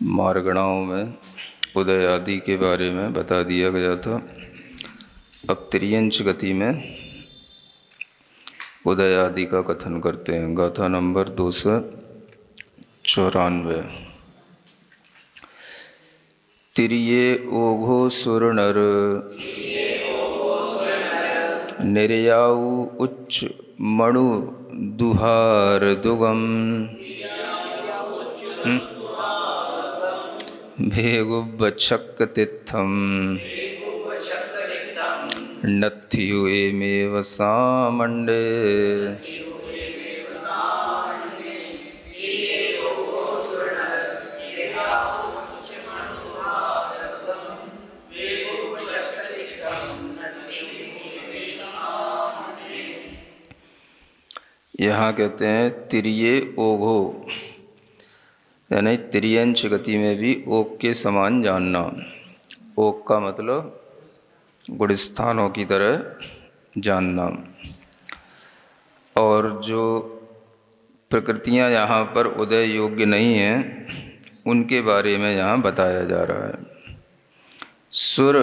मार्गणाओं में उदय आदि के बारे में बता दिया गया था। अब तिर्यंच गति में उदय आदि का कथन करते हैं। गाथा नंबर 294। तिर्ये ओघो सुर नर निर्याऊ उच्च मणु दुहार दुगम भेगुबच्छक्क तित्थम नत्थियुएमेव सामण्डे। यहाँ कहते हैं तिर्ये ओघो, यानी तिर्यंच गति में भी ओक के समान जानना। ओक का मतलब गुणस्थानों की तरह जानना। और जो प्रकृतियाँ यहाँ पर उदय योग्य नहीं हैं उनके बारे में यहाँ बताया जा रहा है। सुर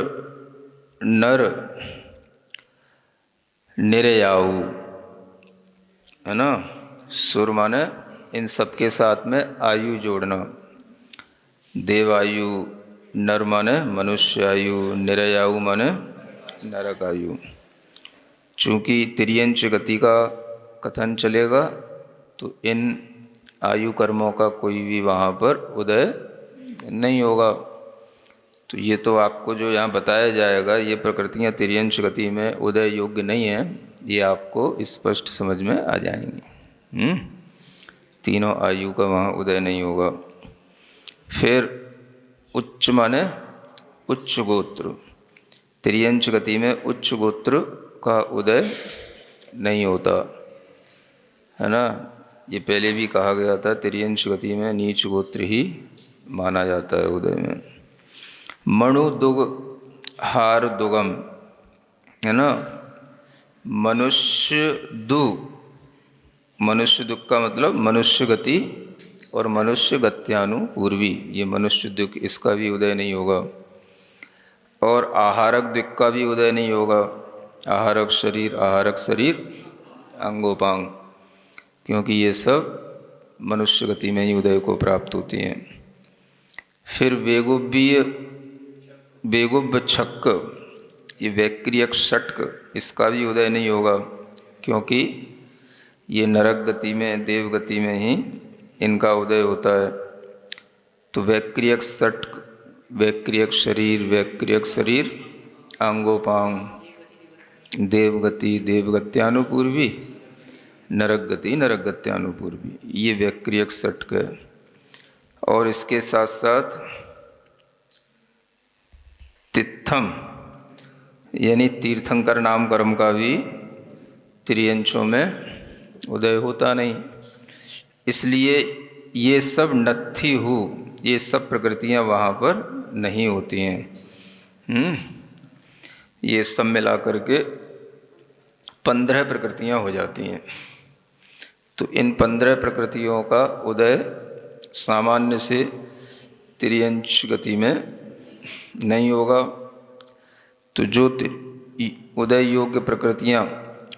नर निर्याऊ, है ना। सुर माने इन सबके साथ में आयु जोड़ना। देवायु, नर माने मनुष्य आयु, निर्यायु माने नरक आयु। चूँकि तिर्यंच गति का कथन चलेगा तो इन आयु कर्मों का कोई भी वहाँ पर उदय नहीं होगा। तो ये तो आपको जो यहाँ बताया जाएगा, ये प्रकृतियाँ तिर्यंच गति में उदय योग्य नहीं है, ये आपको स्पष्ट समझ में आ जाएंगी। तीनों आयु का वहाँ उदय नहीं होगा। फिर उच्च माने उच्च गोत्र। तिर्यंच गति में उच्च गोत्र का उदय नहीं होता, है ना। ये पहले भी कहा गया था, तिर्यंच गति में नीच गोत्र ही माना जाता है उदय में। मणु दुग हार दुगम, है ना। मनुष्य दुग, मनुष्य दुग का मतलब मनुष्य गति और मनुष्य गत्यानुपूर्वी, ये मनुष्य दुग, इसका भी उदय नहीं होगा। और आहारक दिक् का भी उदय नहीं होगा। आहारक शरीर अंगोपांग, क्योंकि ये सब मनुष्य गति में ही उदय को प्राप्त होती हैं। फिर बेगुब्बच्छक्क, ये वैक्रियक षट्क, इसका भी उदय नहीं होगा, क्योंकि ये नरक गति में, देव गति में ही इनका उदय होता है। तो वैक्रियक षट्क, वैक्रियक शरीर अंगोपांग, देवगति देवगत्यानुपूर्वी, नरक गति नरकगत्यानुपूर्वी, ये वैक्रियक षट्क है। और इसके साथ साथ तित्थम यानी तीर्थंकर नाम कर्म का भी तिर्यंचों में उदय होता नहीं। इसलिए ये सब नत्थि हु, ये सब प्रकृतियाँ वहाँ पर नहीं होती हैं। ये सब मिला करके 15 प्रकृतियाँ हो जाती हैं। तो इन 15 प्रकृतियों का उदय सामान्य से तिर्यंच गति में नहीं होगा। तो जो उदय योग्य प्रकृतियाँ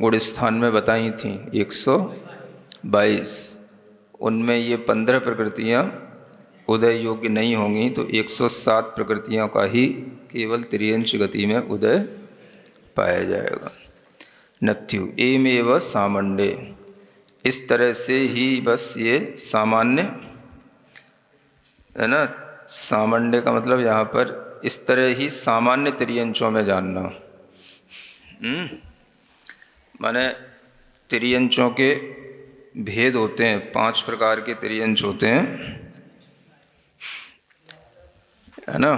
गुणस्थान में बताई थीं 122, उनमें ये 15 प्रकृतियाँ उदय योग्य नहीं होंगी। तो 107 प्रकृतियों का ही केवल तिर्यंच गति में उदय पाया जाएगा। नत्थ्यु एमेव सामण्डे, इस तरह से ही बस ये सामान्य, है ना। सामण्डे का मतलब यहाँ पर इस तरह ही सामान्य तिर्यंचों में जानना। माने तिर्यंचों के भेद होते हैं, 5 प्रकार के तिर्यंच होते हैं, है ना।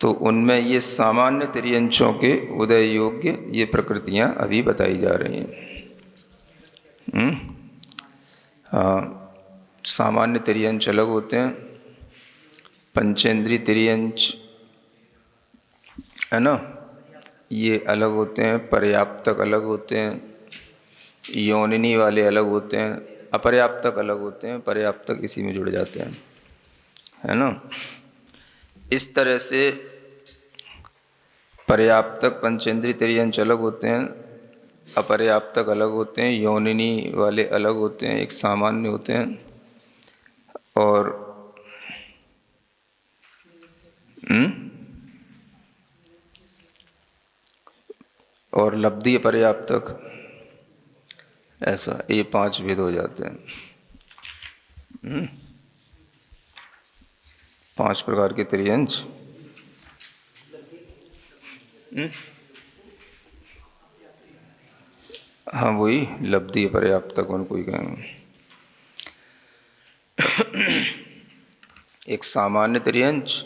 तो उनमें ये सामान्य तिर्यंचों के उदय योग्य ये प्रकृतियाँ अभी बताई जा रही हैं। हाँ, सामान्य तिर्यंच अलग होते हैं, पंचेंद्रीय तिर्यंच, है ना, ये अलग होते हैं। पर्याप्तक अलग होते हैं, योनिनी वाले अलग होते हैं, अपर्याप्तक अलग होते हैं, पर्याप्तक इसी में जुड़ जाते हैं। है ना। इस तरह से पर्याप्तक पंचेंद्रिय तिर्यंच अलग होते हैं, अपर्याप्तक अलग होते हैं, योनिनी वाले अलग होते हैं, एक सामान्य होते हैं, और और लब्धि पर्याप्तक, ऐसा ये 5 भेद हो जाते हैं। 5 प्रकार के तिर्यंच। हाँ वही लब्धि पर्याप्तक उनको ही कहेंगे। एक सामान्य तिर्यंच,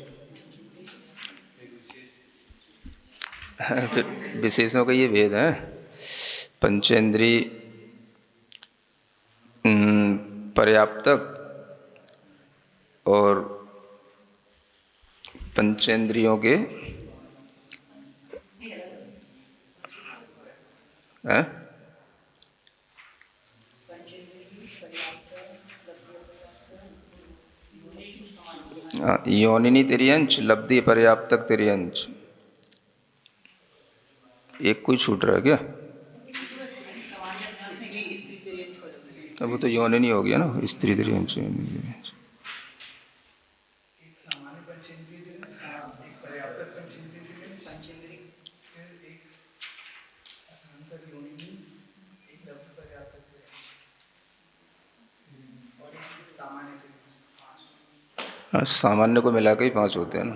फिर विशेषों का ये भेद है। पंचेंद्रीय पर्याप्तक और पंचेंद्रियों के हैं, योनिनी तिर्यंच, लब्धि पर्याप्तक तिर्यंच। एक कोई छूट रहा है क्या? अब वो तो योनिनी हो गया ना, स्त्री तिर्यंच। सामान्य को मिला के ही 5 होते हैं ना।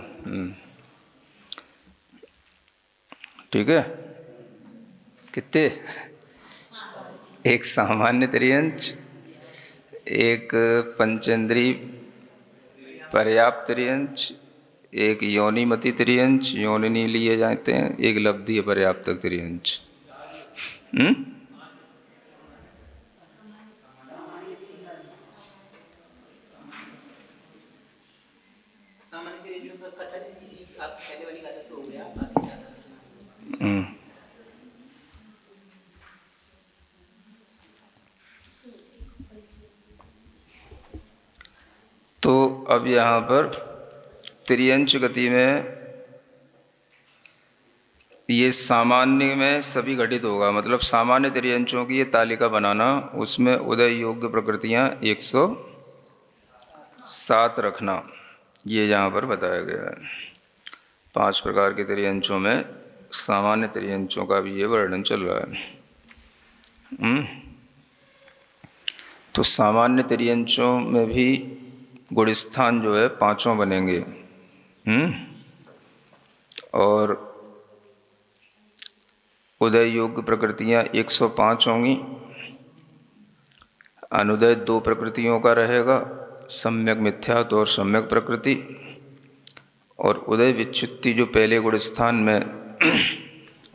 ठीक है, कितने? एक सामान्य तिर्यंच, एक पंचेंद्रीय पर्याप्त तिर्यंच, एक योनिमति तिर्यंच, योनिनी लिए जाते हैं, एक लब्धि पर्याप्तक तिर्यंच। तो अब यहाँ पर तिर्यंच गति में ये सामान्य में सभी घटित होगा, मतलब सामान्य तिर्यंचों की ये तालिका बनाना, उसमें उदय योग्य प्रकृतियाँ 107 रखना, ये यहाँ पर बताया गया है। 5 प्रकार के तिर्यंचों में सामान्य तिर्यंचों का भी ये वर्णन चल रहा है। तो सामान्य तिर्यंचों में भी गुणस्थान जो है 5 बनेंगे। और उदय योग्य प्रकृतियाँ 105 होंगी। अनुदय 2 प्रकृतियों का रहेगा, सम्यक मिथ्यात्व और सम्यक प्रकृति। और उदय विच्युत्ति जो पहले गुणस्थान में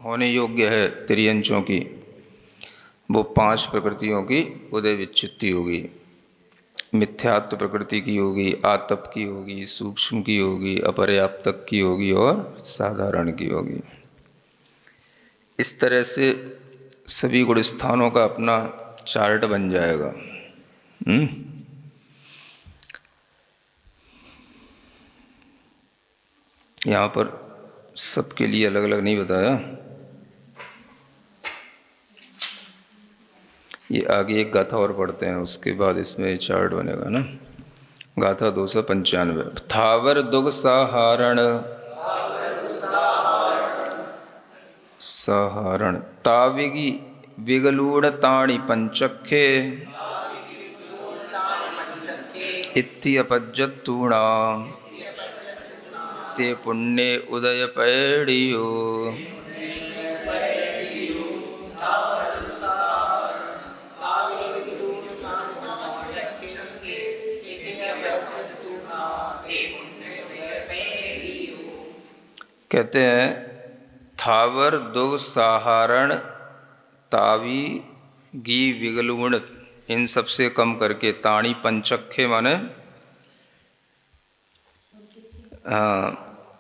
होने योग्य है तिर्यंचों की, वो 5 प्रकृतियों की उदय विच्युत्ति होगी। मिथ्यात्व प्रकृति की होगी, आतप की होगी, सूक्ष्म की होगी, अपर्याप्तक की होगी और साधारण की होगी। इस तरह से सभी गुणस्थानों का अपना चार्ट बन जाएगा। यहाँ पर सबके लिए अलग अलग नहीं बताया। ये आगे एक गाथा और पढ़ते हैं, उसके बाद इसमें चार्ट बनेगा ना। गाथा 295। थावर दुग सहारण सहारण ताविगी विगलूढ़ ताणि पंचखे इत्थि अपज्जत्तूणा ते पुण्ये उदय पैडियो। कहते हैं थावर दुग सहारण तावी गी विगलुण, इन सबसे कम करके ताणी पंचखे माने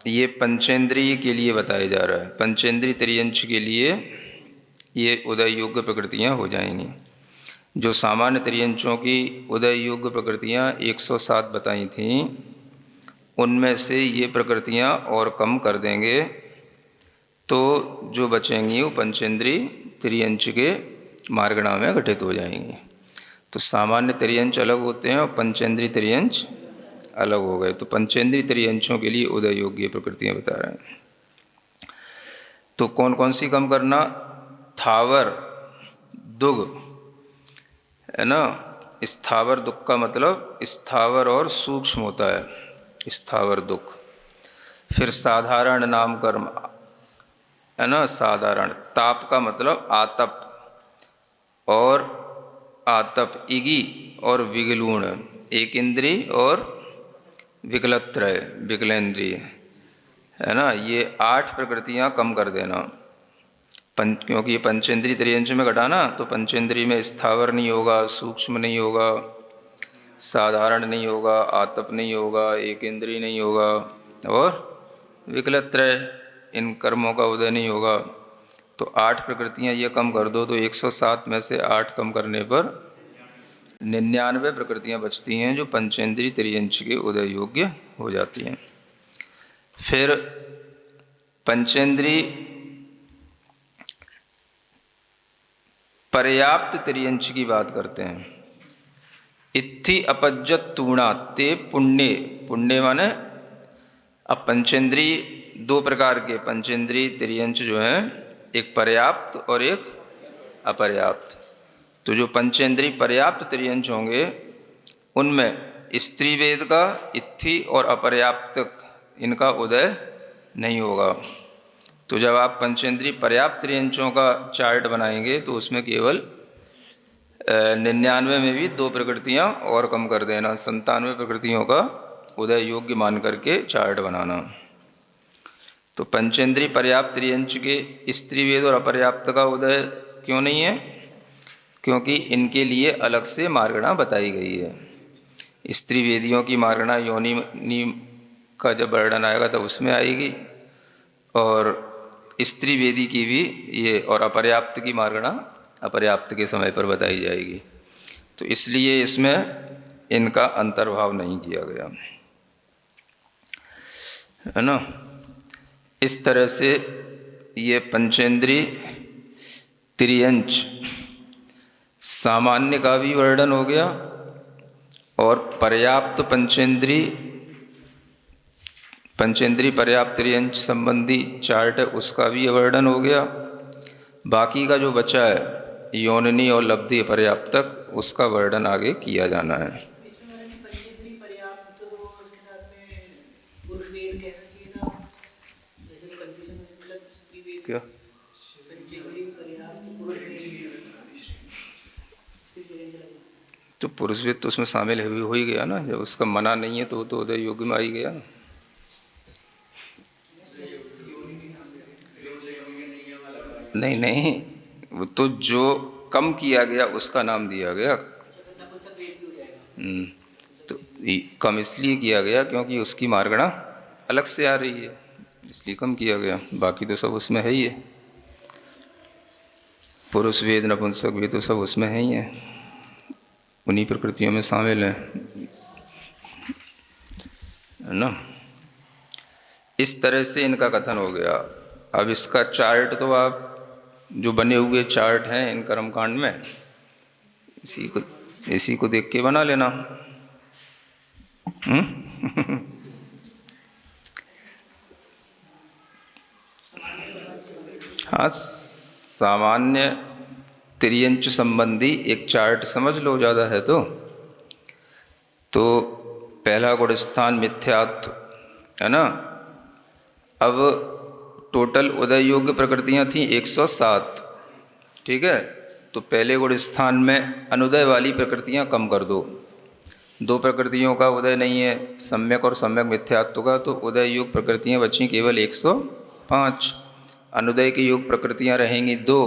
ये पंचेंद्रिय के लिए बताया जा रहा है। पंचेंद्रिय तिर्यंच के लिए ये उदय योग्य प्रकृतियाँ हो जाएंगी। जो सामान्य तिर्यंचों की उदय योग्य प्रकृतियाँ 107 बताई थीं, उनमें से ये प्रकृतियाँ और कम कर देंगे तो जो बचेंगी वो पंचेंद्रीय त्रियंच के मार्गणा में घटित हो जाएंगी। तो सामान्य त्रियंच अलग होते हैं और पंचेंद्रीय त्रियंच अलग हो गए। तो पंचेंद्रीय त्रियंचों के लिए उदय योग्य प्रकृतियाँ बता रहे हैं। तो कौन कौन सी कम करना? स्थावर दुग, है ना। स्थावर दुख का मतलब स्थावर और सूक्ष्म होता है, स्थावर दुख। फिर साधारण नाम कर्म, है ना, साधारण। ताप का मतलब आतप, और आतप इगी और विगलूण, एक इंद्रिय और विकलत्रय विकलेंद्रिय, है ना। ये 8 प्रकृतियाँ कम कर देना। क्योंकि ये पंचेंद्रीय त्रियंच में घटाना, तो पंचेंद्रीय में स्थावर नहीं होगा, सूक्ष्म नहीं होगा, साधारण नहीं होगा, आतप नहीं होगा, एक इंद्रिय नहीं होगा, और विकलत्रय इन कर्मों का उदय नहीं होगा। तो 8 प्रकृतियाँ ये कम कर दो तो 107 में से 8 कम करने पर 99 प्रकृतियाँ बचती हैं जो पंचेंद्रीय त्रियंच के उदय योग्य हो जाती हैं। फिर पंचेंद्रीय पर्याप्त त्रियंच की बात करते हैं। इत्थि अपज्जत तूणा ते पुण्य, पुण्य माने अब पंचेंद्रीय 2 प्रकार के पंचेंद्रीय त्रियंच जो हैं, एक पर्याप्त और एक अपर्याप्त। तो जो पंचेंद्रीय पर्याप्त त्रियंच होंगे उनमें स्त्री वेद का इत्थि और अपर्याप्त इनका उदय नहीं होगा। तो जब आप पंचेंद्रीय पर्याप्त त्रियंचों का चार्ट बनाएंगे तो उसमें केवल 99 में भी 2 प्रकृतियाँ और कम कर देना, 97 प्रकृतियों का उदय योग्य मान करके चार्ट बनाना। तो पंचेंद्रीय पर्याप्त त्रियंच के स्त्री वेद और अपर्याप्त का उदय क्यों नहीं है? क्योंकि इनके लिए अलग से मार्गणा बताई गई है। स्त्री वेदियों की मार्गणा योनि का जब वर्णन आएगा तब उसमें आएगी, और स्त्री वेदी की भी ये और अपर्याप्त की मार्गणा अपर्याप्त के समय पर बताई जाएगी। तो इसलिए इसमें इनका अंतर्भाव नहीं किया गया, है ना। इस तरह से ये पंचेंद्रीय त्रियंच सामान्य का भी वर्णन हो गया, और पर्याप्त पंचेंद्रीय पर्याप्त त्रियंच संबंधी चार्ट है उसका भी वर्णन हो गया। बाकी का जो बचा है योनिनी और लब्धि पर्याप्तक, उसका वर्णन आगे किया जाना है। क्या? तो पुरुष वेद तो उसमें शामिल हो ही गया ना, जब उसका मना नहीं है तो वो तो उदय योग में आ ही गया। नहीं नहीं, वो तो जो कम किया गया उसका नाम दिया गया। तो कम इसलिए किया गया क्योंकि उसकी मार्गणा अलग से आ रही है, इसलिए कम किया गया। बाकी तो सब उसमें है ही है, पुरुष वेद नपुंसक वेद तो सब उसमें है ही है, उन्हीं प्रकृतियों में शामिल है ना। इस तरह से इनका कथन हो गया। अब इसका चार्ट तो आप जो बने हुए चार्ट हैं इन कर्मकांड में, इसी को देख के बना लेना। हाँ, सामान्य त्रियंच संबंधी एक चार्ट समझ लो, ज़्यादा है तो पहला गुण स्थान मिथ्यात्व, है ना। अब टोटल उदय योग्य प्रकृतियाँ थीं 107, ठीक है। तो पहले गुण स्थान में अनुदय वाली प्रकृतियाँ कम कर दो। 2 प्रकृतियों का उदय नहीं है, सम्यक और सम्यक मिथ्यात्व का, तो उदय योग प्रकृतियाँ बची केवल 105। अनुदय की योग प्रकृतियाँ रहेंगी 2,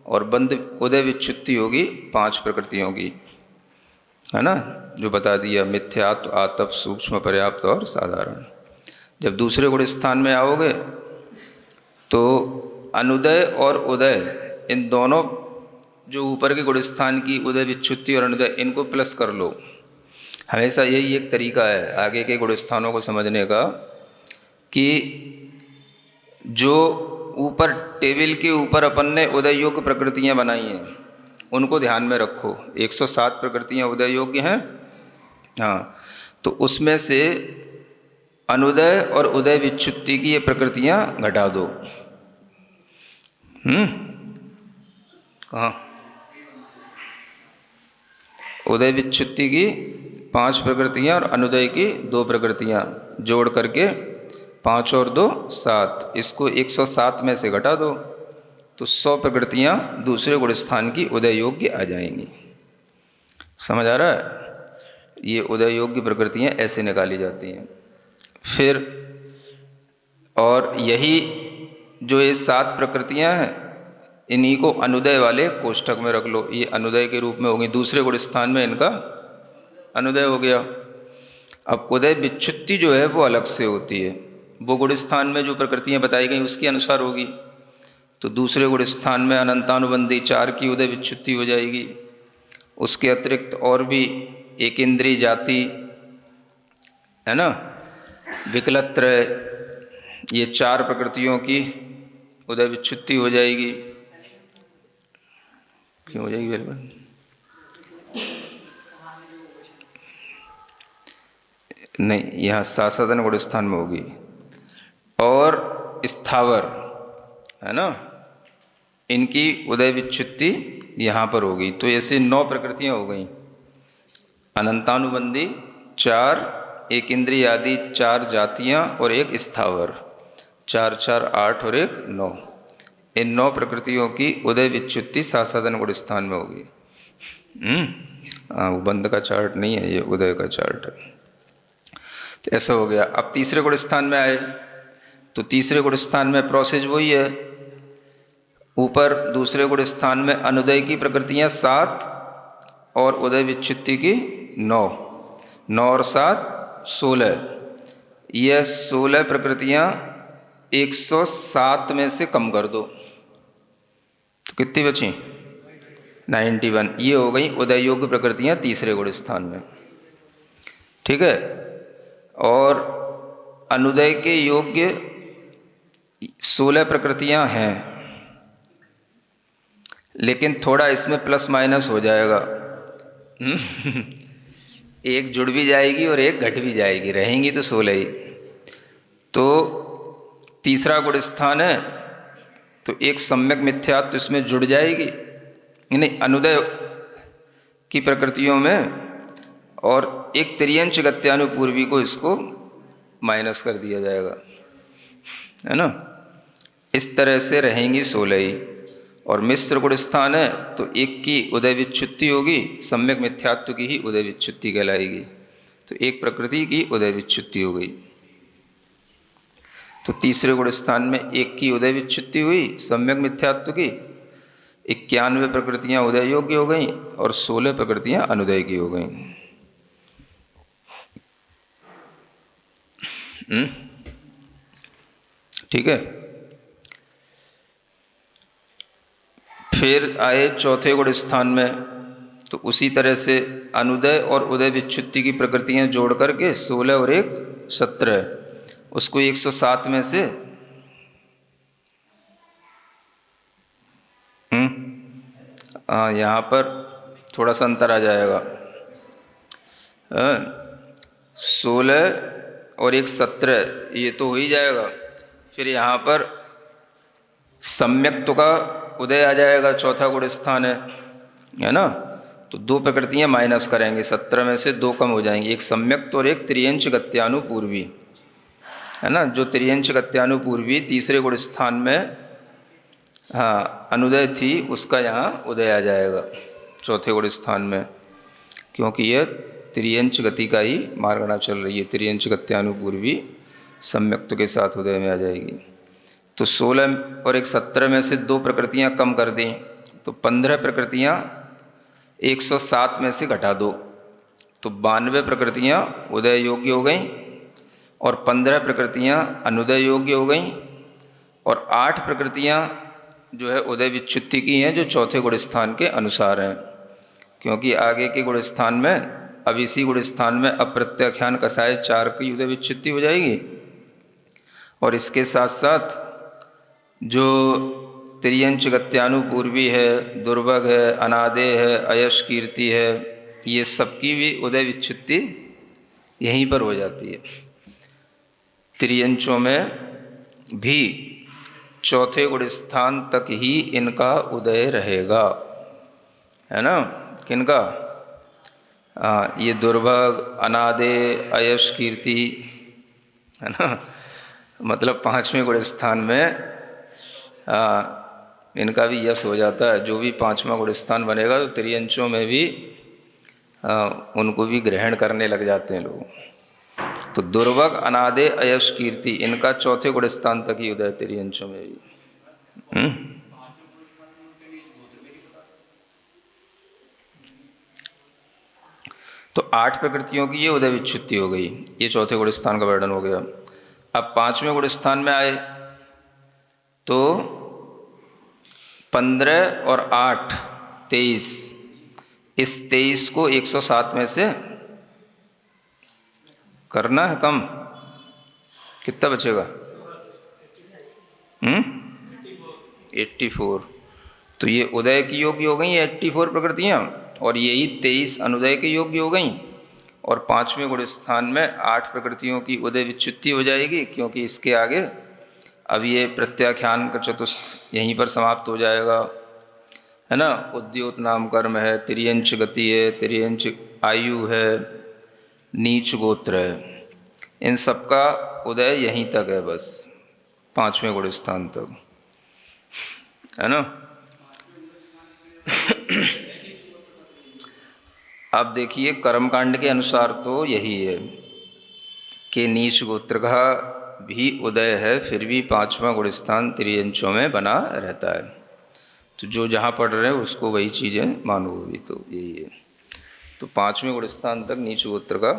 और बंद उदय विच्छुत्ति होगी 5 प्रकृतियों की, है ना, जो बता दिया मिथ्यात्व, आतप, सूक्ष्म, पर्याप्त और साधारण। जब दूसरे गुण स्थान में आओगे तो अनुदय और उदय इन दोनों जो ऊपर के गुण स्थान की उदय विच्छुत्ति और अनुदय, इनको प्लस कर लो। हमेशा यही एक तरीका है आगे के गुण स्थानों को समझने का, कि जो ऊपर टेबल के ऊपर अपन ने उदय योग्य प्रकृतियाँ बनाई हैं उनको ध्यान में रखो। 107 प्रकृतियाँ उदय योग्य हैं। हाँ, तो उसमें से अनुदय और उदय विच्छुत्ति की ये प्रकृतियाँ घटा दो। कहाँ? उदय विच्छुत्ति की 5 प्रकृतियाँ और अनुदय की 2 प्रकृतियाँ जोड़ करके 5 और 2 7, इसको 107 में से घटा दो तो 100 प्रकृतियाँ दूसरे गुण स्थान की उदय योग्य आ जाएंगी। समझ आ रहा है? ये उदय योग्य प्रकृतियाँ ऐसे निकाली जाती हैं। फिर और यही जो ये 7 प्रकृतियाँ हैं इन्हीं को अनुदय वाले कोष्ठक में रख लो। ये अनुदय के रूप में होंगी, दूसरे गुण स्थान में इनका अनुदय हो गया। अब उदय विच्छुत्ति जो है वो अलग से होती है, वो गुण स्थान में जो प्रकृतियाँ बताई गई उसके अनुसार होगी। तो दूसरे गुण स्थान में अनंतानुबंधी 4 की उदय विच्छुत्ति हो जाएगी। उसके अतिरिक्त और भी एक इंद्रिय जाति है ना, विकलत्रय, ये 4 प्रकृतियों की उदय विच्छुत्ति हो जाएगी। क्यों हो जाएगी बिल्कुल? नहीं, यहाँ सासाधन गुण स्थान में होगी। और स्थावर है ना, इनकी उदय विच्छुत्ति यहाँ पर होगी। तो ऐसे 9 प्रकृतियाँ हो गई। अनंतानुबंधी 4, एक इंद्रिय आदि 4 जातियाँ और एक स्थावर, 4 4 8 और एक 9। इन 9 प्रकृतियों की उदय विच्छुत्ति सासाधन गुण स्थान में होगी। वो बंद का चार्ट नहीं है, ये उदय का चार्ट है। तो ऐसा हो गया। अब तीसरे गुण स्थान में आए तो तीसरे गुण स्थान में प्रोसेस वही है। ऊपर दूसरे गुण स्थान में अनुदय की प्रकृतियाँ 7 और उदय विच्छुत्ति की 9, 9 और 7 16। यह 16 प्रकृतियाँ 107 में से कम कर दो तो कितनी बची? 91। ये हो गई उदय योग्य प्रकृतियाँ तीसरे गुण स्थान में। ठीक है। और अनुदय के योग्य 16 प्रकृतियाँ हैं, लेकिन थोड़ा इसमें प्लस माइनस हो जाएगा। एक जुड़ भी जाएगी और एक घट भी जाएगी, रहेंगी तो 16 ही। तो तीसरा गुण स्थान है तो एक सम्यक मिथ्यात्व इसमें जुड़ जाएगी, यानी अनुदय की प्रकृतियों में, और एक तिर्यंच गत्यानुपूर्वी को इसको माइनस कर दिया जाएगा, है ना। इस तरह से रहेंगी 16 ही। और मिश्र गुण स्थान है तो एक की उदय विच्छुत्ति होगी, सम्यक मिथ्यात्व की ही उदय विच्छुत्ति कहलाएगी। तो एक प्रकृति की उदय विच्छुत्ति हो गई। तो तीसरे गुण स्थान में एक की उदय विच्छुत्ति हुई सम्यक मिथ्यात्व की, 91 प्रकृतियाँ उदय योग्य हो गई और 16 प्रकृतियाँ अनुदय की हो गई। ठीक है। फिर आए चौथे गुण स्थान में तो उसी तरह से अनुदय और उदय विच्छुत्ति की प्रकृतियां जोड़ करके 16 और 1 17, उसको 107 में से यहाँ पर थोड़ा सा अंतर आ जाएगा। 16 और 1 17 ये तो हो ही जाएगा। फिर यहाँ पर सम्यक्त्व का उदय आ जाएगा, चौथा गुण स्थान है ना। तो 2 प्रकृतियाँ माइनस करेंगे, 17 में से 2 कम हो जाएंगी, एक सम्यक्त्व और एक त्रियंच गत्यानुपूर्वी, है ना। जो त्रियंच गत्यानुपूर्वी तीसरे गुण स्थान में अनुदय थी, उसका यहाँ उदय आ जाएगा चौथे गुण स्थान में, क्योंकि यह त्रियंच गति का ही मार्गणा चल रही है। त्रियंच गत्यानुपूर्वी सम्यक्त्व के साथ उदय में आ जाएगी। तो 16 और 1 17 में से 2 प्रकृतियाँ कम कर दें तो 15 प्रकृतियाँ 107 में से घटा दो तो 92 प्रकृतियाँ उदय योग्य हो गई और 15 प्रकृतियाँ अनुदय योग्य हो गई और 8 प्रकृतियाँ जो है उदय विच्छुत्ति की हैं, जो चौथे गुण स्थान के अनुसार हैं, क्योंकि आगे के गुण स्थान में अब इसी गुण स्थान में अप्रत्याख्यान कसाय 4 की उदय विच्छित्ति हो जाएगी। और इसके साथ साथ जो त्रियंच गत्यानुपूर्वी है, दुर्भग है, अनादे है, अयश कीर्ति है, ये सबकी भी उदय विच्छित्ति यहीं पर हो जाती है। त्रियंचों में भी चौथे गुण स्थान तक ही इनका उदय रहेगा, है ना। किनका? ये दुर्भग, अनादे, अयश कीर्ति, है ना। मतलब 5वें गुण स्थान में इनका भी यश हो जाता है। जो भी 5वां गुण स्थान बनेगा तो त्रियंचों में भी उनको भी ग्रहण करने लग जाते हैं लोग। तो दुर्भग, अनादे, अयश कीर्ति, इनका चौथे गुण स्थान तक ही उदय त्रियंचों में भी। तो 8 प्रकृतियों की ये उदय विच्छित्ति हो गई। ये चौथे गुण स्थान का वर्णन हो गया। अब 5वें गुण स्थान में आए तो 15 और 8 23, इस 23 को 107 में से करना है कम, कितना बचेगा? 84। तो ये उदय की योग्य हो गई 84 प्रकृतियाँ, और यही 23 अनुदय के योग्य हो गई। और 5वें गुण स्थान में 8 प्रकृतियों की उदय विच्छित्ति हो जाएगी, क्योंकि इसके आगे अब ये प्रत्याख्यान का चतुष्ट यहीं पर समाप्त हो जाएगा, है ना। उद्योत नाम कर्म है, त्रियंच गति है, त्रियंच आयु है, नीच गोत्र है, इन सब का उदय यहीं तक है, बस 5वें गुण स्थान तक, है ना। अब देखिए कर्मकांड के अनुसार तो यही है कि नीच गोत्र का भी उदय है, फिर भी 5वां गुण स्थान त्रियंचों में बना रहता है। तो जो जहाँ पढ़ रहे हैं उसको वही चीज़ें मानो भी, तो यही है। तो 5वें गुण स्थान तक नीच गोत्र का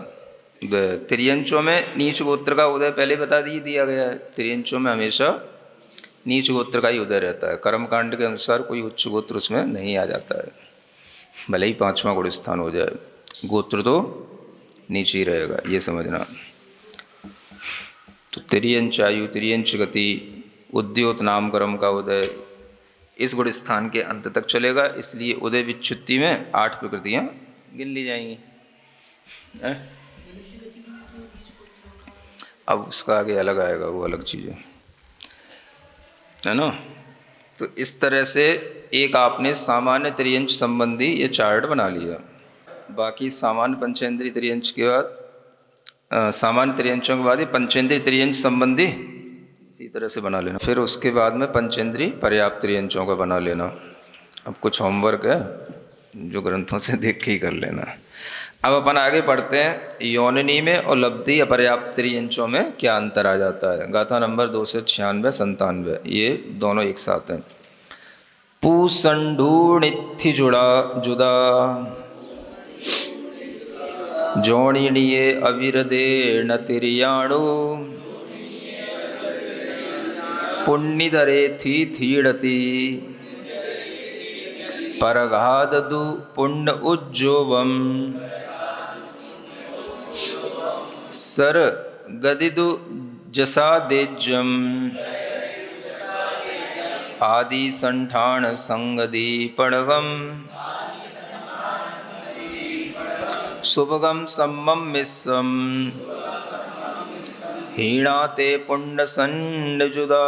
उदय। त्रियंचों में नीच गोत्र का उदय पहले बता दिया गया है। त्रियंचों में हमेशा नीच गोत्र का ही उदय रहता है। कर्मकांड के अनुसार कोई उच्च गोत्र उसमें नहीं आ जाता है, भले ही 5वां गुण स्थान हो जाए, गोत्र तो नीचे ही रहेगा, ये समझना। तो त्रियंच आयु, त्रियंच गति, उद्योत नाम कर्म का उदय इस गुण स्थान के अंत तक चलेगा। इसलिए उदय विच्छित्ति में 8 प्रकृतियाँ गिन ली जाएंगी। अब उसका आगे अलग आएगा, वो अलग चीज़ है ना। तो इस तरह से एक आपने सामान्य त्रियंच संबंधी ये चार्ट बना लिया। बाकी सामान्य पंचेंद्रीय त्रियंच के बाद सामान्य त्रियंचों के बाद ये पंचेंद्रीय त्रियंच संबंधी इसी तरह से बना लेना। फिर उसके बाद में पंचेंद्रीय पर्याप्त त्रियंचों का बना लेना। अब कुछ होमवर्क है जो ग्रंथों से देख के ही कर लेना। अब अपन आगे पढ़ते हैं योनिनी में और लब्धि अपर्याप्त त्रियंचों में क्या अंतर आ जाता है। गाथा नंबर 296-97 ये दोनों एक साथ हैं। पूसंढूणिथि जुदा जोणिणीये अविरदे न तिरियाणु पुण्यधरे थीड़ति परगाददु पुण्य उज्जोवम सर गदिदु जसादेज्यम आदि संठान संगदी पड़गम सुभगम सम्मम मिस्सम हीणाते पुण्य संड जुदा।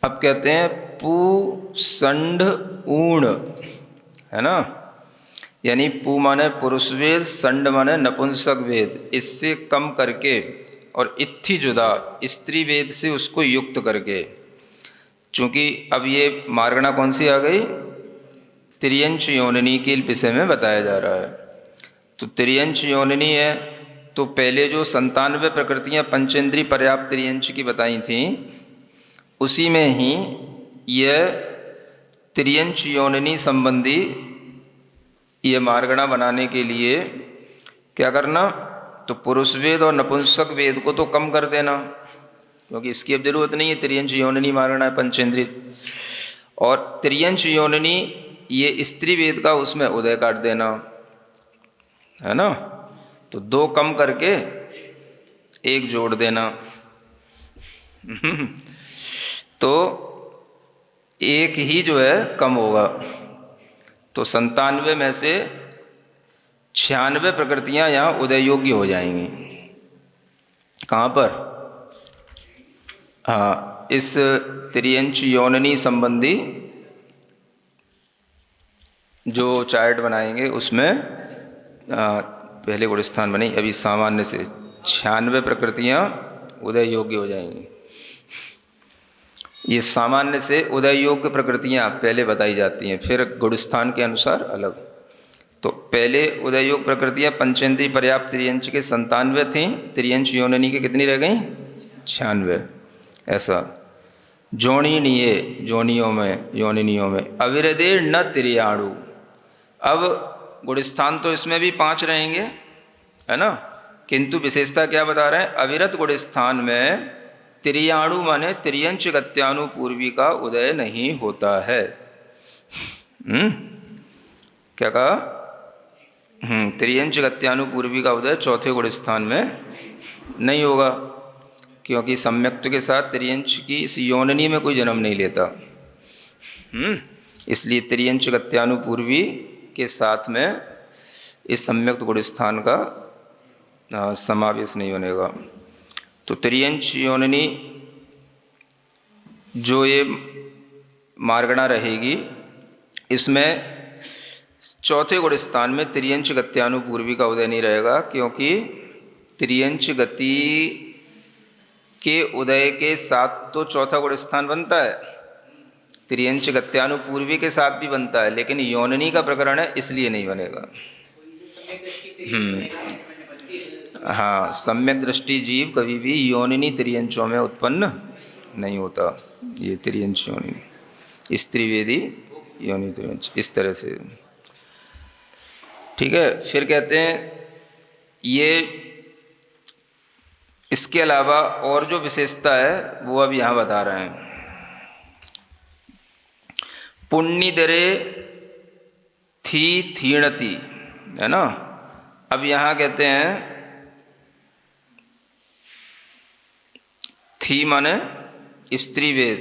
अब कहते हैं पू संड ऊण, है ना। यानी पू माने पुरुष वेद, संड माने नपुंसक वेद, इससे कम करके और इत्थि जुदा स्त्री वेद से उसको युक्त करके। चूँकि अब ये मार्गणा कौन सी आ गई? त्रियंच योनिनी के विषय में बताया जा रहा है। तो त्रियंच योनिनी है तो पहले जो 97 प्रकृतियाँ पंचेंद्रीय पर्याप्त त्रियंच की बताई थीं, उसी में ही यह त्रियंच योनिनी संबंधी ये मार्गणा बनाने के लिए क्या करना, तो पुरुष वेद और नपुंसक वेद को तो कम कर देना, क्योंकि इसकी अब जरूरत नहीं है, त्रियंच योनिनी मार्गणा है पंचेंद्रिय। और त्रियंच योनिनी ये स्त्री वेद का, उसमें उदय काट देना, है ना। तो 2 कम करके 1 जोड़ देना। तो 1 ही जो है कम होगा। तो 97 में से 96 प्रकृतियां यहाँ उदय योग्य हो जाएंगी। कहाँ पर? हाँ, इस त्रियंच योनिनी संबंधी जो चार्ट बनाएंगे उसमें पहले गुण स्थान बने, अभी सामान्य से 96 प्रकृतियां उदय योग्य हो जाएंगी। ये सामान्य से उदय योग्य प्रकृतियां पहले बताई जाती हैं, फिर गुण स्थान के अनुसार अलग। तो पहले उदय योग्य प्रकृतियां पंचेंद्रीय पर्याप्त त्रियंच के 97 थीं, त्रियंच योनिनी के कितनी रह गई? 96। ऐसा जोनिनीय, जोनियों में, योनिनियों में अविरदे न त्रियाणु। अब गुणस्थान तो इसमें भी 5 रहेंगे, है ना, किंतु विशेषता क्या बता रहे हैं? अविरत गुणस्थान में त्रियाणु माने त्रियंच गत्यानु पूर्वी का उदय नहीं होता है। क्या कहा? त्रियंच गत्यानु पूर्वी का उदय चौथे गुणस्थान में नहीं होगा, क्योंकि सम्यक्त्व के साथ त्रियंच की इस योनिनी में कोई जन्म नहीं लेता। इसलिए त्रियंच गत्यानु पूर्वी के साथ में इस सम्यक्त गुणस्थान का समावेश नहीं बनेगा। तो त्रियंच योनिनी जो ये मार्गणा रहेगी, इसमें चौथे गुणस्थान में त्रियंच गत्यानु पूर्वी का उदय नहीं रहेगा, क्योंकि त्रियंच गति के उदय के साथ तो चौथा गुणस्थान बनता है, त्रियंच गत्यानु पूर्वी के साथ भी बनता है, लेकिन योनिनी का प्रकरण है इसलिए नहीं बनेगा। हाँ, सम्यक दृष्टि जीव कभी भी योनिनी त्रियंचों में उत्पन्न नहीं होता। ये त्रियंच योनि, स्त्रीवेदी योनि त्रियंच, इस तरह से। ठीक है, फिर कहते हैं ये इसके अलावा और जो विशेषता है वो अब यहाँ बता रहे हैं। पुण्यदरे थी थीणति, है ना। अब यहाँ कहते हैं थी माने स्त्री वेद,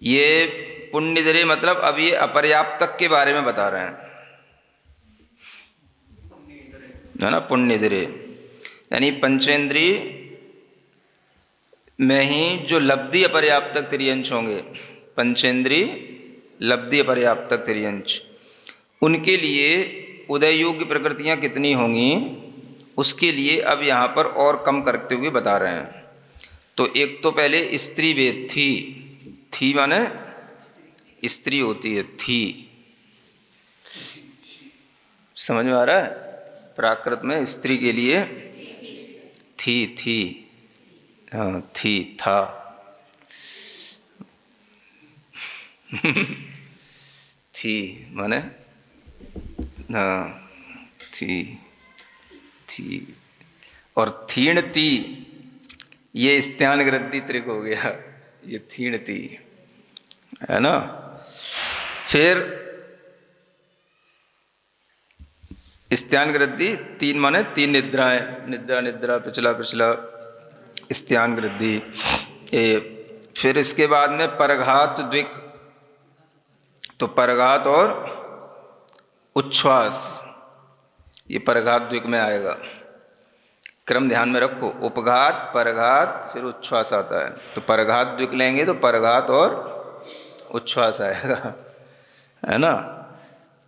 ये पुण्यदरे मतलब अब ये अपर्याप्तक के बारे में बता रहे हैं, है ना। पुण्यदरे यानी पंचेंद्रीय में ही जो लब्धि अपर्याप्तक त्रियंच होंगे, पंचेंद्रीय लब्धि अपर्याप्तक त्रियंच, उनके लिए उदय योग्य प्रकृतियाँ कितनी होंगी, उसके लिए अब यहाँ पर और कम करते हुए बता रहे हैं। तो एक तो पहले स्त्री वेद थी माने स्त्री होती है, थी, समझ में आ रहा है? प्राकृत में स्त्री के लिए थी, हाँ, थी, था। थी माने हाँ, थी। और थीणती, ये स्त्यान गृद्धि त्रिक हो गया, ये थीणती, है ना। फिर स्त्यान गृद्धि 3 माने 3 निद्राएं, निद्रा पिछला स्त्यान गृद्धि। फिर इसके बाद में परघात द्विक, तो परघात और उच्छ्वास, ये परघात द्विक में आएगा। क्रम ध्यान में रखो, उपघात, परघात, फिर उच्छ्वास आता है। तो परघात द्विक लेंगे तो परघात और उच्छ्वास आएगा, है ना।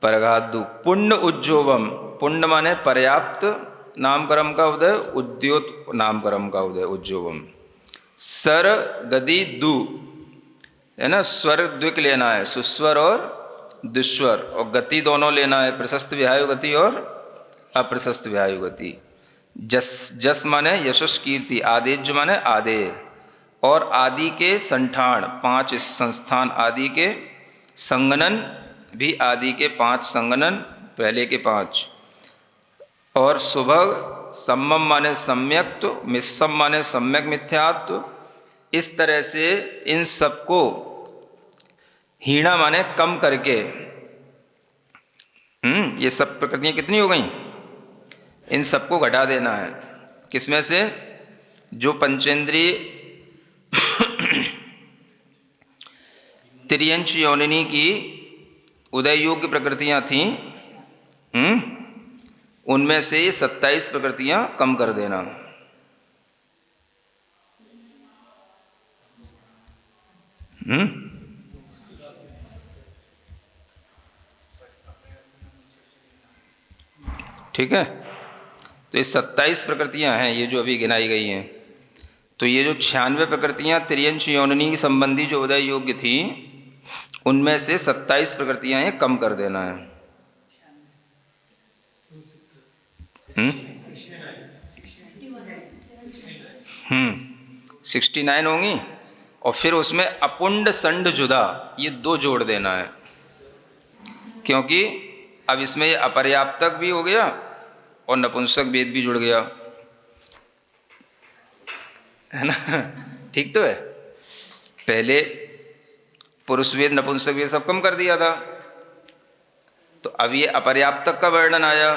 परघात दु पुण्य उज्जोवम, पुण्य माने पर्याप्त नामकर्म का उदय, उद्योत नामकर्म का उदय, उज्जोवम। सर गति दु, है ना, स्वर द्विक लेना है, सुस्वर और दुस्वर, और गति दोनों लेना है, प्रशस्त विहायु गति और अप्रशस्त विहायु गति। जस जस माने यशस कीर्ति, आदेज माने आदेय, और आदि के संठान, 5 संस्थान आदि के, संगनन भी आदि के 5 संगनन, पहले के 5, और सुभग, सम्मम माने सम्यक्त्व, मिस्सम माने सम्यक मिथ्यात्व। इस तरह से इन सबको हीणा माने कम करके, ये सब प्रकृतियां कितनी हो गई, इन सबको घटा देना है। किसमें से, जो पंचेंद्रिय तिर्यंच योनिनी की उदय योग्य प्रकृतियां थीं, उनमें से 27 प्रकृतियां कम कर देना। ठीक है, तो ये 27 प्रकृतियां हैं, ये जो अभी गिनाई गई हैं। तो ये जो 96 प्रकृतियां तिर्यंच योनिनी संबंधी जो उदय योग्य थी, उनमें से 27 प्रकृतियां ये कम कर देना है। 69 होंगी, और फिर उसमें अपुंड संड जुदा, ये 2 जोड़ देना है, क्योंकि अब इसमें ये अपर्याप्तक भी हो गया और नपुंसक वेद भी जुड़ गया, है ना। ठीक तो है, पहले पुरुष वेद नपुंसक वेद सब कम कर दिया था, तो अब ये अपर्याप्तक का वर्णन आया।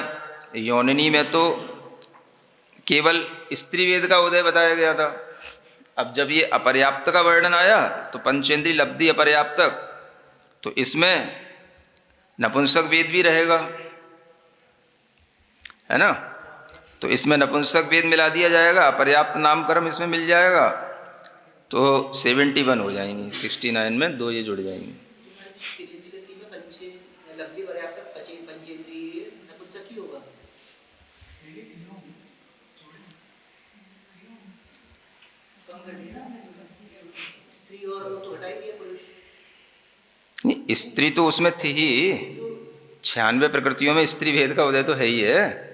योनिनी में तो केवल स्त्री वेद का उदय बताया गया था, अब जब ये अपर्याप्त का वर्णन आया तो पंचेंद्रिय लब्धि अपर्याप्तक, तो इसमें नपुंसक वेद भी रहेगा, है ना। तो इसमें नपुंसक वेद मिला दिया जाएगा, अपर्याप्त नामकर्म इसमें मिल जाएगा, तो 71 हो जाएंगी। 69 में 2 ये जुड़ जाएंगे। नहीं, स्त्री तो उसमें थी ही, 96 प्रकृतियों में स्त्री भेद का उदय तो है ही है।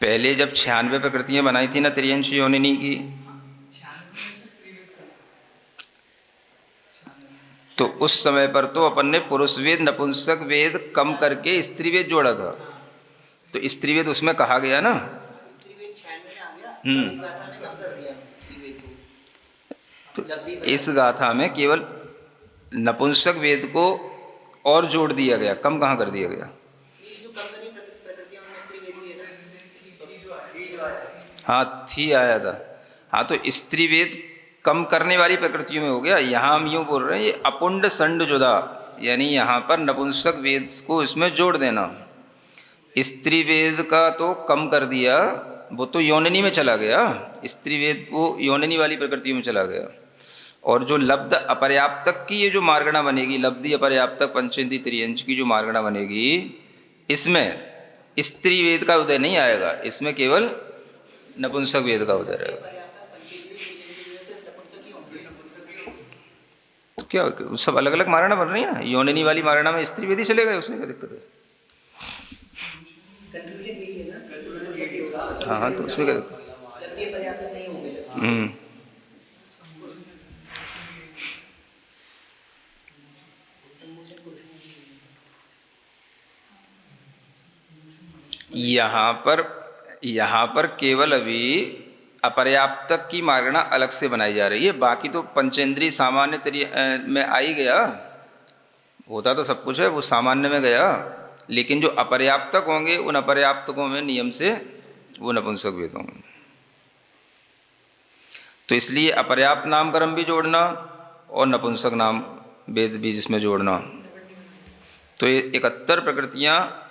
पहले जब 96 प्रकृतियां बनाई थी ना त्रियंश योनिनी की, तो उस समय पर तो अपन ने पुरुष वेद नपुंसक वेद कम करके स्त्री वेद जोड़ा था, तो स्त्री वेद उसमें कहा गया ना। तो इस गाथा में केवल नपुंसक वेद को और जोड़ दिया गया, कम कहाँ कर दिया गया। हाँ, थी आया था, हाँ, तो स्त्री वेद कम करने वाली प्रकृतियों में हो गया। यहाँ हम यूँ बोल रहे हैं, ये अपुंड संड जुदा, यानी यहाँ पर नपुंसक वेद को इसमें जोड़ देना। स्त्री वेद का तो कम कर दिया, वो तो योनिनी में चला गया, स्त्री वेद वो योनिनी वाली प्रकृतियों में चला गया। और जो लब्ध अपर्याप्तक की ये जो मार्गणा बनेगी, लब्धि अपर्याप्तक पंचेंद्रिय त्रियंच की जो मार्गणा बनेगी, इसमें स्त्री वेद का उदय नहीं आएगा, इसमें केवल नपुंसक वेद का उदय रहेगा। तो क्या सब अलग अलग मारणा बन रही है ना, योनिनी वाली मारणा में स्त्री वेद ही चले गए, उसमें क्या दिक्कत है। हाँ हाँ, तो उसमें क्या दिक्कत। यहाँ पर केवल अभी अपर्याप्तक की मार्गणा अलग से बनाई जा रही है, बाकी तो पंचेंद्रिय सामान्य में आ ही गया, होता तो सब कुछ है, वो सामान्य में गया। लेकिन जो अपर्याप्तक होंगे, उन अपर्याप्तकों में नियम से वो नपुंसक वेद होंगे। तो इसलिए अपर्याप्त नामकर्म भी जोड़ना और नपुंसक नाम वेद भी जिसमें जोड़ना। तो ये 71 प्रकृतियाँ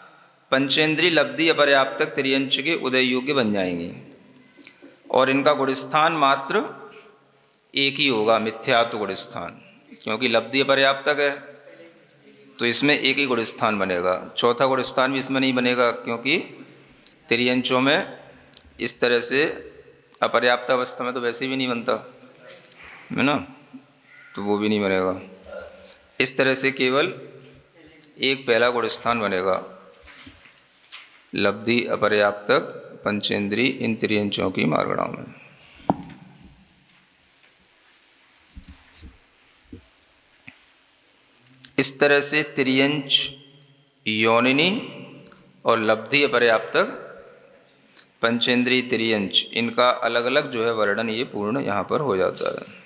पंचेंद्रिय लब्धि अपर्याप्तक त्रियंच के उदय योग्य बन जाएंगी, और इनका गुणस्थान मात्र एक ही होगा, मिथ्यात्व गुणस्थान, क्योंकि लब्धि अपर्याप्तक है तो इसमें एक ही गुणस्थान बनेगा। चौथा गुणस्थान भी इसमें नहीं बनेगा, क्योंकि त्रियंचों में इस तरह से अपर्याप्त अवस्था में तो वैसे भी नहीं बनता है ना, तो वो भी नहीं बनेगा। इस तरह से केवल एक पहला गुण स्थान बनेगा, लब्धि अपर्याप्तक पंचेंद्री इन त्रियंचों की मार्गणाओं में। इस तरह से त्रियंच योनिनी और लब्धि अपर्याप्तक पंचेंद्री त्रियंच, इनका अलग अलग जो है वर्णन ये पूर्ण यहाँ पर हो जाता है।